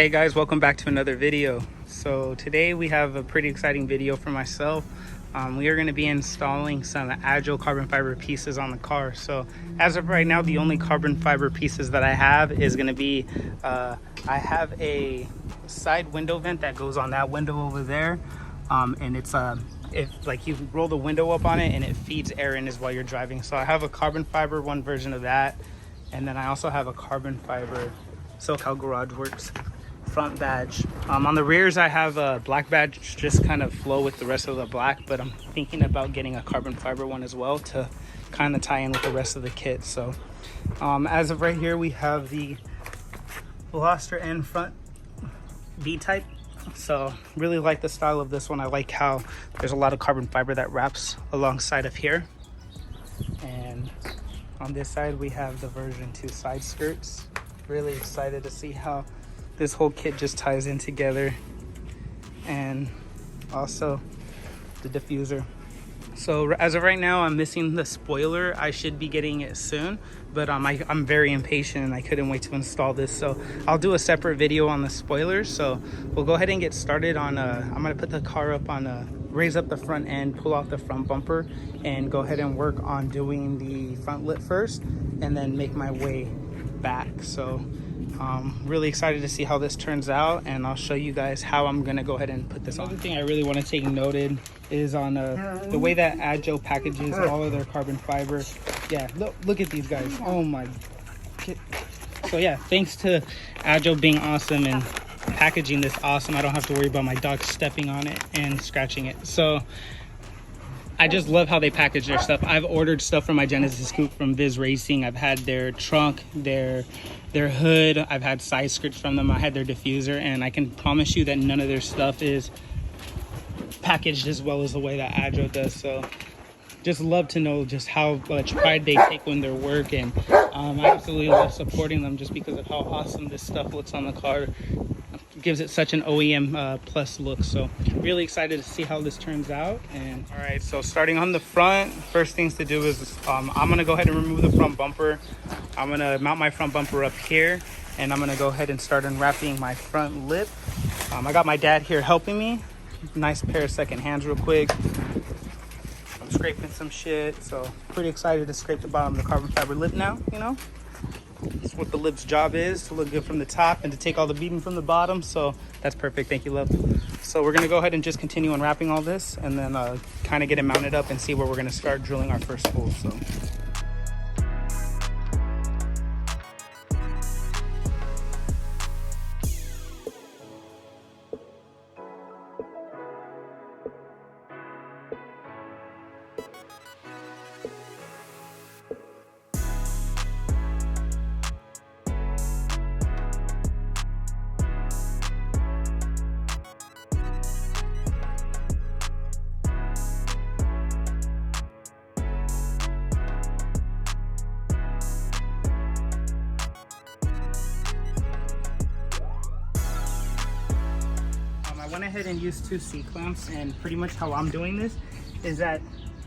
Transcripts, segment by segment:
Hey guys, welcome back to another video. So today we have a pretty exciting video for myself. We are going to be installing some Adro carbon fiber pieces on the car. So as of right now, the only carbon fiber pieces that I have is going to be I have a side window vent that goes on that window over there, and it's if like you roll the window up on it and it feeds air in as while you're driving. So I have a carbon fiber one version of that, and then I also have a carbon fiber SoCal Garage Works front badge. On the rears I have a black badge, just kind of flow with the rest of the black, but I'm thinking about getting a carbon fiber one as well to kind of tie in with the rest of the kit. So as of right here, we have the Veloster end front B-type. So really like the style of this one. I like how there's a lot of carbon fiber that wraps alongside of here. And on this side we have the version 2 side skirts. Really excited to see how this whole kit just ties in together, and also the diffuser. So as of right now, I'm missing the spoiler. I should be getting it soon, but I'm very impatient and I couldn't wait to install this. So I'll do a separate video on the spoilers. So we'll go ahead and get started on I'm gonna put the car up on raise up the front end, pull off the front bumper, and go ahead and work on doing the front lip first, and then make my way back. So really excited to see how this turns out, and I'll show you guys how I'm gonna go ahead and put this on. Another thing I really want to take noted is on the way that Adro packages all of their carbon fiber. Yeah, look at these guys. Oh my. So yeah, thanks to Adro being awesome and packaging this awesome, I don't have to worry about my dog stepping on it and scratching it. So I just love how they package their stuff. I've ordered stuff from my Genesis Coupe from Viz Racing. I've had their trunk, their hood. I've had side skirts from them. I had their diffuser, and I can promise you that none of their stuff is packaged as well as the way that Adro does. So just love to know just how much pride they take in their work, and I absolutely love supporting them just because of how awesome this stuff looks on the car. Gives it such an OEM plus look. So really excited to see how this turns out. And all right, so starting on the front, first things to do is I'm gonna go ahead and remove the front bumper. I'm gonna mount my front bumper up here, and I'm gonna go ahead and start unwrapping my front lip. I got my dad here helping me. Nice pair of second hands real quick. I'm scraping some shit, so pretty excited to scrape the bottom of the carbon fiber lip now. You know, that's what the lip's job is, to look good from the top and to take all the beating from the bottom. So that's perfect. Thank you, love. So we're gonna go ahead and just continue unwrapping all this, and then kind of get it mounted up and see where we're gonna start drilling our first hole. So I went ahead and used 2 C-clamps, and pretty much how I'm doing this is that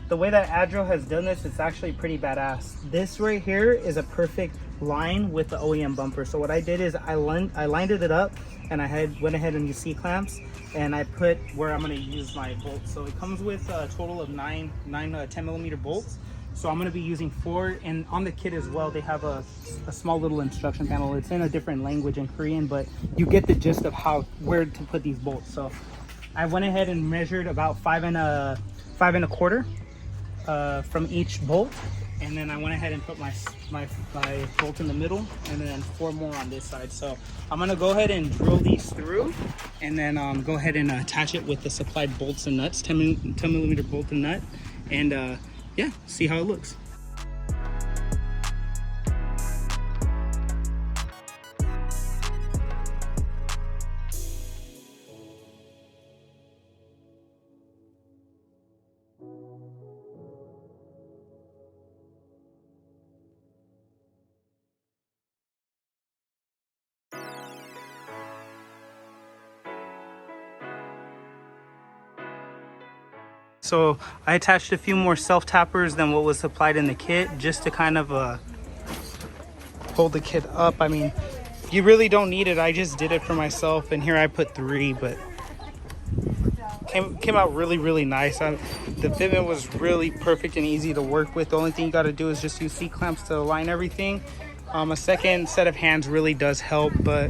the way that Adro has done this, it's actually pretty badass. This right here is a perfect line with the OEM bumper. So what I did is I lined it up, and I went ahead and used C-clamps, and I put where I'm going to use my bolts. So it comes with a total of 9 10mm bolts. So I'm going to be using 4, and on the kit as well, they have a small little instruction panel. It's in a different language in Korean, but you get the gist of where to put these bolts. So I went ahead and measured about 5 1/4 from each bolt, and then I went ahead and put my bolt in the middle, and then 4 more on this side. So I'm going to go ahead and drill these through, and then go ahead and attach it with the supplied bolts and nuts, 10mm bolt and nut, and yeah, see how it looks. So I attached a few more self tappers than what was supplied in the kit, just to kind of hold the kit up. I mean, You really don't need it. I just did it for myself, and here I put 3, but came out really nice. The fitment was really perfect and easy to work with. The only thing you got to do is just use C-clamps to align everything. A second set of hands really does help, but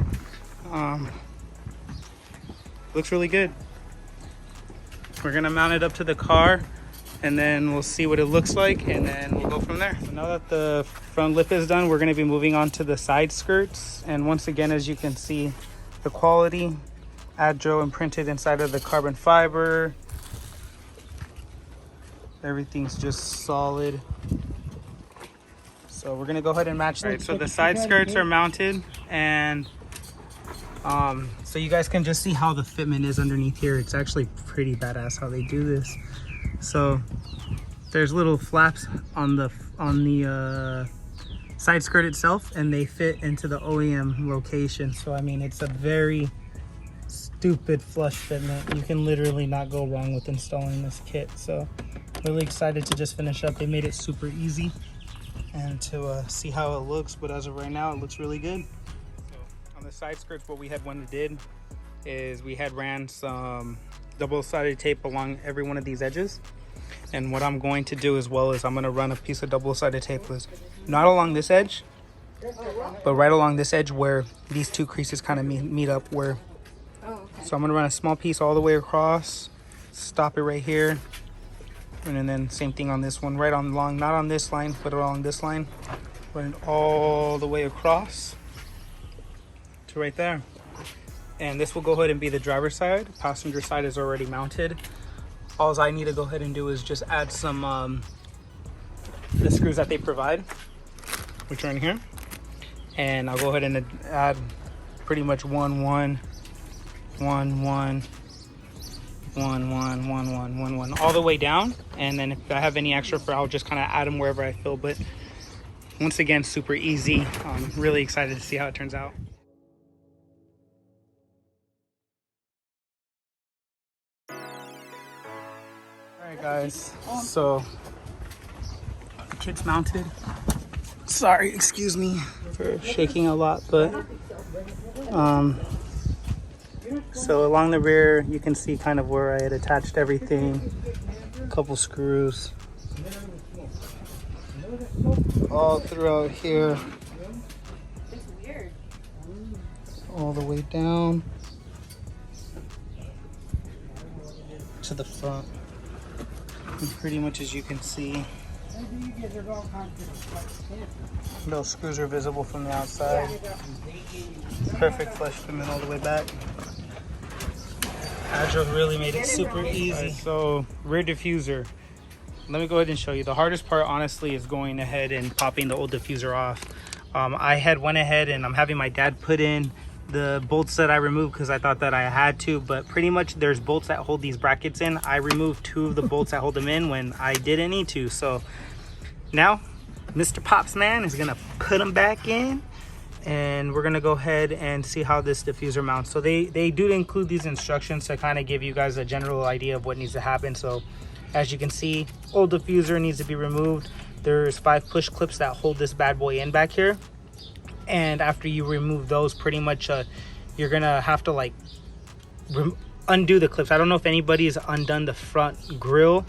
looks really good. We're gonna mount it up to the car, and then we'll see what it looks like, and then we'll go from there. So now that the front lip is done, we're gonna be moving on to the side skirts. And once again, as you can see, the quality, Adro imprinted inside of the carbon fiber. Everything's just solid. So we're gonna go ahead and match. All right, so the side skirts are mounted, and so you guys can just see how the fitment is underneath here. It's actually pretty badass how they do this. So there's little flaps on the side skirt itself, and they fit into the OEM location. So I mean, it's a very stupid flush fitment. You can literally not go wrong with installing this kit. So really excited to just finish up. They made it super easy and to see how it looks, but as of right now, it looks really good. So on the side skirts, what we had did is we had ran some double-sided tape along every one of these edges. And what I'm going to do as well is I'm going to run a piece of double-sided tape, not along this edge, but right along this edge where these two creases kind of meet up. So I'm going to run a small piece all the way across, stop it right here, and then same thing on this one, right on along, not on this line, but along this line, run it all the way across to right there. And this will go ahead and be the driver's side. Passenger side is already mounted. All I need to go ahead and do is just add some the screws that they provide, which are in here, and I'll go ahead and add pretty much 1 1 1 1 1 1 1 1 1 1 all the way down. And then if I have any extra, I'll just kind of add them wherever I feel. But once again, super easy. I'm really excited to see how it turns out. Alright guys, so the kit's mounted. Sorry, excuse me for shaking a lot, but so along the rear you can see kind of where I had attached everything. A couple screws all throughout here, all the way down to the front. And pretty much as you can see, those screws are visible from the outside. Perfect flush fitment all the way back. Adro really made it super easy. So rear diffuser, let me go ahead and show you. The hardest part honestly is going ahead and popping the old diffuser off. I had went ahead and I'm having my dad put in the bolts that I removed because I thought that I had to, but pretty much there's bolts that hold these brackets in. I removed 2 of the bolts that hold them in when I didn't need to. So now Mr. Pops Man is gonna put them back in, and we're gonna go ahead and see how this diffuser mounts. So they do include these instructions to kind of give you guys a general idea of what needs to happen. So as you can see, old diffuser needs to be removed. There's 5 push clips that hold this bad boy in back here. And after you remove those, pretty much you're gonna have to like undo the clips. I don't know if anybody's undone the front grille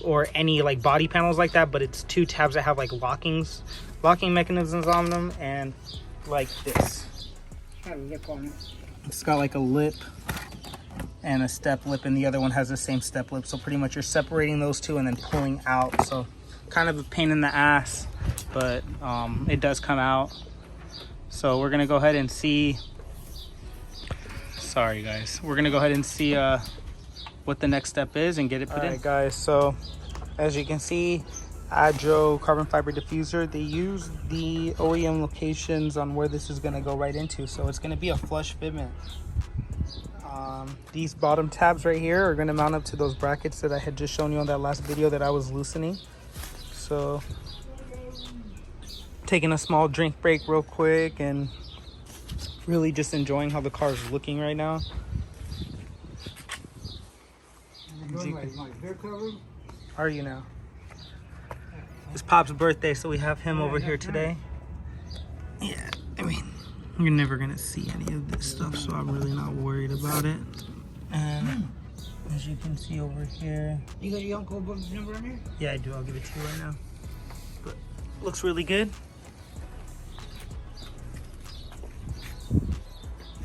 or any like body panels like that, but it's 2 tabs that have like locking mechanisms on them, and like this. It's got like a lip and a step lip, and the other one has the same step lip. So pretty much you're separating those 2 and then pulling out. So kind of a pain in the ass, but it does come out. So we're gonna go ahead and see, sorry guys, we're gonna go ahead and see what the next step is and get it put in. Alright guys, so as you can see, Adro carbon fiber diffuser, they use the OEM locations on where this is gonna go right into. So it's gonna be a flush fitment. These bottom tabs right here are gonna mount up to those brackets that I had just shown you on that last video that I was loosening. So taking a small drink break real quick and really just enjoying how the car is looking right now. Are you now? It's Pop's birthday, so we have him over here today. Yeah, I mean, You're never gonna see any of this stuff, so I'm really not worried about it. And as you can see over here, you got your Uncle Bob's number on here? Yeah, I do. I'll give it to you right now. But looks really good.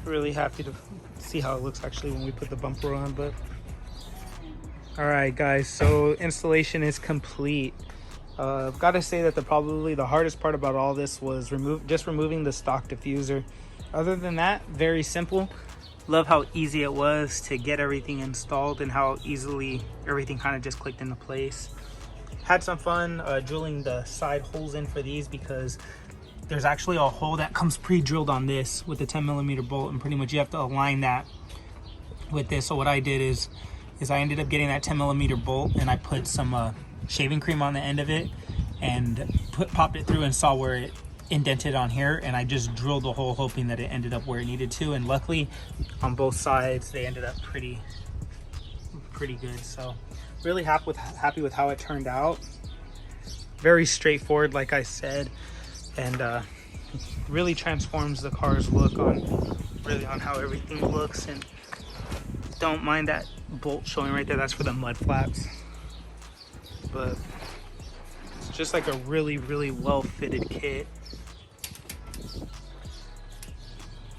Really happy to see how it looks actually when we put the bumper on. But all right, guys, so installation is complete. I've got to say that probably the hardest part about all this was removing the stock diffuser. Other than that, very simple. Love how easy it was to get everything installed and how easily everything kind of just clicked into place. Had some fun drilling the side holes in for these, because there's actually a hole that comes pre-drilled on this with the 10mm bolt, and pretty much you have to align that with this. So what I did is I ended up getting that 10mm bolt, and I put some shaving cream on the end of it and popped it through and saw where it indented on here, and I just drilled the hole hoping that it ended up where it needed to, and luckily on both sides they ended up pretty good. So really happy with how it turned out. Very straightforward, like I said, and really transforms the car's look on how everything looks. And don't mind that bolt showing right there, that's for the mud flaps. But it's just like a really well fitted kit.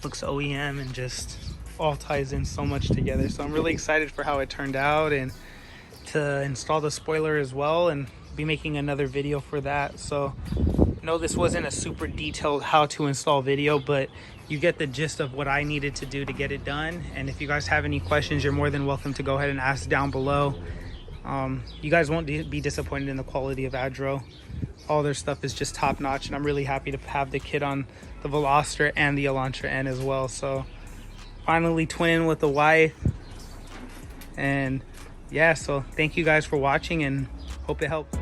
Looks OEM and just all ties in so much together. So I'm really excited for how it turned out, and to install the spoiler as well, and be making another video for that. So no, this wasn't a super detailed how to install video, but you get the gist of what I needed to do to get it done. And if you guys have any questions, you're more than welcome to go ahead and ask down below. You guys won't be disappointed in the quality of Adro. All their stuff is just top notch, and I'm really happy to have the kit on the Veloster and the Elantra N as well. So finally twinning with the wife, and yeah, so thank you guys for watching and hope it helped.